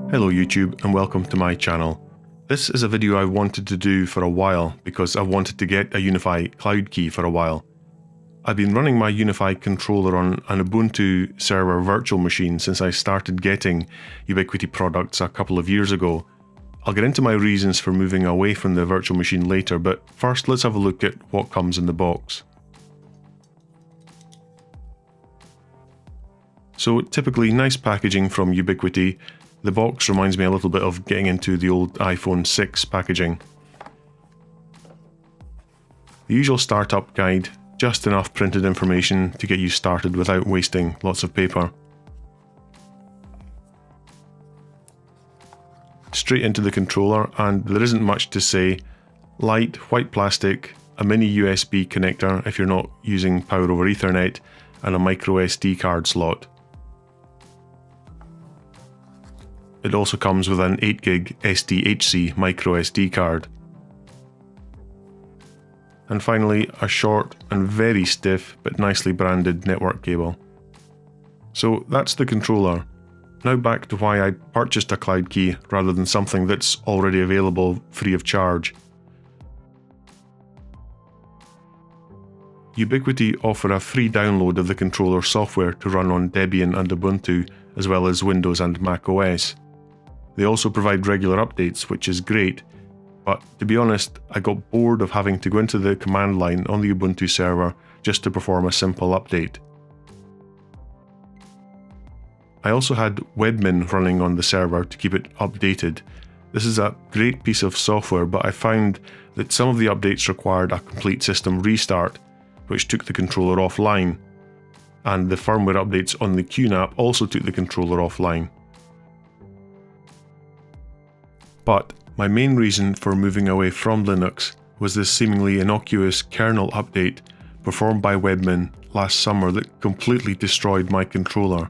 Hello YouTube and welcome to my channel. This is a video I've wanted to do for a while because I've wanted to get a UniFi Cloud Key for a while. I've been running my UniFi controller on an Ubuntu Server virtual machine since I started getting Ubiquiti products a couple of years ago. I'll get into my reasons for moving away from the virtual machine later, but first let's have a look at what comes in the box. So typically nice packaging from Ubiquiti. The box reminds me a little bit of getting into the old iPhone 6 packaging. The usual startup guide, just enough printed information to get you started without wasting lots of paper. Straight into the controller, and there isn't much to say. Light, white plastic, a mini USB connector if you're not using power over Ethernet, and a micro SD card slot. It also comes with an 8GB SDHC micro SD card. And finally, a short and very stiff but nicely branded network cable. So that's the controller. Now back to why I purchased a Cloud Key rather than something that's already available free of charge. Ubiquiti offer a free download of the controller software to run on Debian and Ubuntu, as well as Windows and Mac OS. They also provide regular updates, which is great, but to be honest, I got bored of having to go into the command line on the Ubuntu server just to perform a simple update. I also had Webmin running on the server to keep it updated. This is a great piece of software, but I found that some of the updates required a complete system restart, which took the controller offline, and the firmware updates on the QNAP also took the controller offline. But my main reason for moving away from Linux was this seemingly innocuous kernel update performed by Webmin last summer that completely destroyed my controller.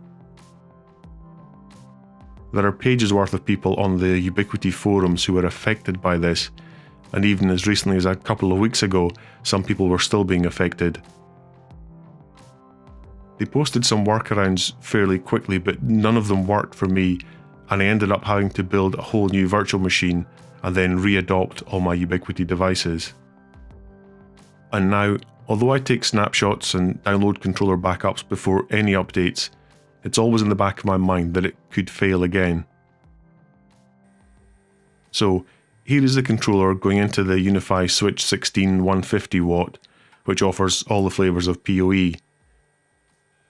There are pages worth of people on the Ubiquiti forums who were affected by this, and even as recently as a couple of weeks ago, some people were still being affected. They posted some workarounds fairly quickly, but none of them worked for me, and I ended up having to build a whole new virtual machine and then re-adopt all my Ubiquiti devices. And now, although I take snapshots and download controller backups before any updates, it's always in the back of my mind that it could fail again. So here is the controller going into the UniFi Switch 16 150 watt, which offers all the flavours of PoE.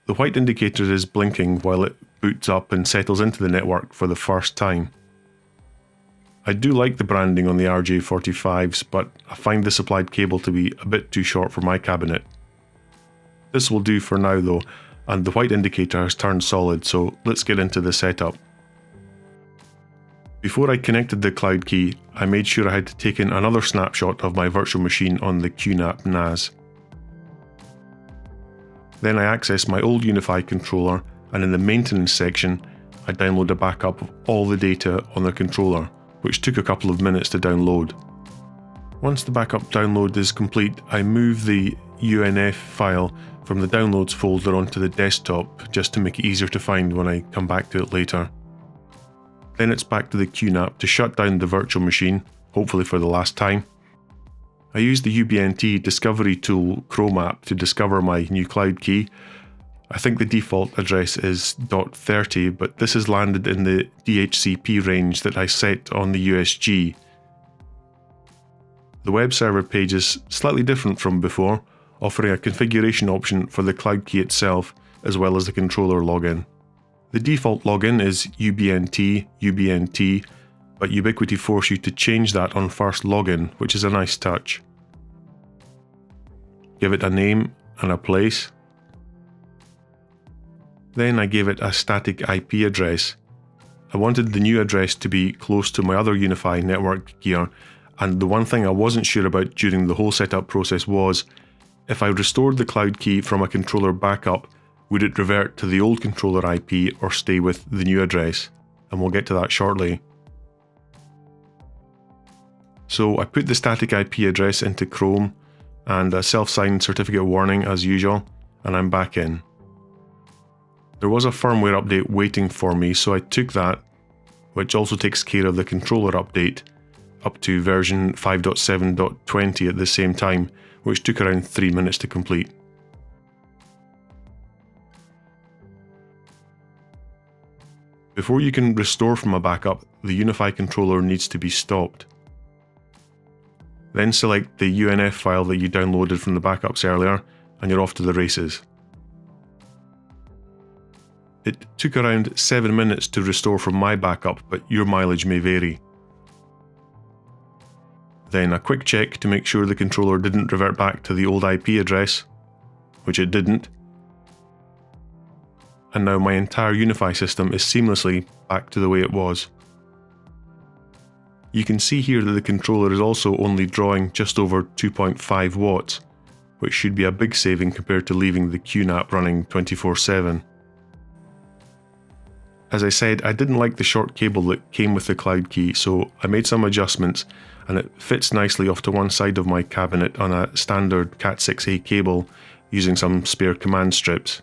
The white indicator is blinking while it boots up and settles into the network for the first time. I do like the branding on the RJ45s, but I find the supplied cable to be a bit too short for my cabinet. This will do for now though, and the white indicator has turned solid, so let's get into the setup. Before I connected the Cloud Key, I made sure I had taken another snapshot of my virtual machine on the QNAP NAS. Then I accessed my old UniFi controller, and in the maintenance section, I download a backup of all the data on the controller, which took a couple of minutes to download. Once the backup download is complete, I move the UNF file from the downloads folder onto the desktop just to make it easier to find when I come back to it later. Then it's back to the QNAP to shut down the virtual machine, hopefully for the last time. I used the Ubuntu discovery tool Chrome app to discover my new Cloud Key. I think the default address is .30, but this has landed in the DHCP range that I set on the USG. The web server page is slightly different from before, offering a configuration option for the Cloud Key itself as well as the controller login. The default login is Ubuntu, but Ubiquiti force you to change that on first login, which is a nice touch. Give it a name and a place. Then I gave it a static IP address. I wanted the new address to be close to my other UniFi network gear, and the one thing I wasn't sure about during the whole setup process was, if I restored the Cloud Key from a controller backup, would it revert to the old controller IP or stay with the new address? And we'll get to that shortly. So I put the static IP address into Chrome, and a self-signed certificate warning as usual, and I'm back in. There was a firmware update waiting for me, so I took that, which also takes care of the controller update up to version 5.7.20 at the same time, which took around 3 minutes to complete. Before you can restore from a backup, the UniFi controller needs to be stopped. Then select the UNF file that you downloaded from the backups earlier, and you're off to the races. It took around 7 minutes to restore from my backup, but your mileage may vary. Then a quick check to make sure the controller didn't revert back to the old IP address, which it didn't. And now my entire UniFi system is seamlessly back to the way it was. You can see here that the controller is also only drawing just over 2.5 watts, which should be a big saving compared to leaving the QNAP running 24/7. As I said, I didn't like the short cable that came with the Cloud Key, so I made some adjustments, and it fits nicely off to one side of my cabinet on a standard Cat6a cable using some spare command strips.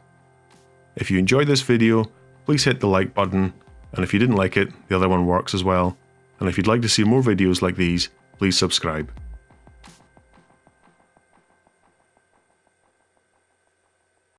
If you enjoyed this video, please hit the like button, and if you didn't like it, the other one works as well. And if you'd like to see more videos like these, please subscribe.